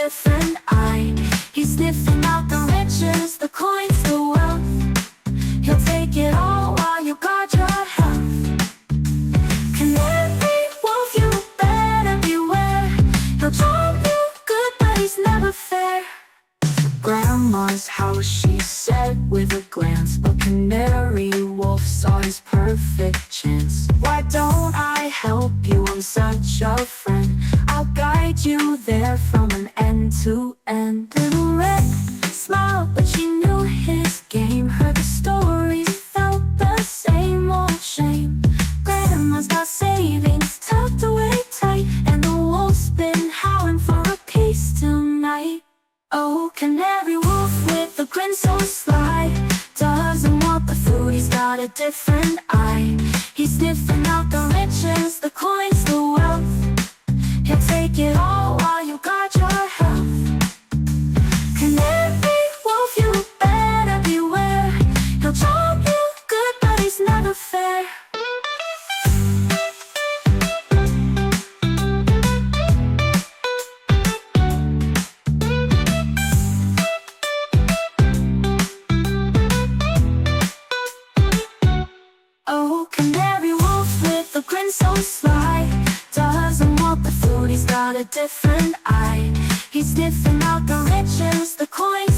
different eye. He's sniffing out the riches, the coins, the wealth. He'll take it all while you guard your health. Canary Wolf, you better beware. He'll charm you good, but he's never fair. Grandma's house, she said with a glance, but Canary Wolf saw his perfect chance. Why don't I help you? I'm such a friend. I'll guide you there from an end to end. Little Red smiled, but she knew his game. Heard the stories, felt the same old shame. Grandma's got savings tucked away tight, and the wolf's been howling for a piece tonight. Oh, Canary Wolf with a grin so sly, doesn't want the food, he's got a different eye. He's sniffing out the riches, the coins, the wealth. He'll take it all while you guard your health. Canary Wolf, you better beware. He'll charm you good, but he's never fair. Oh, Canary Wolf with a grin so sly, doesn't want the food, he's got a different eye. He's sniffing out the riches, the coins,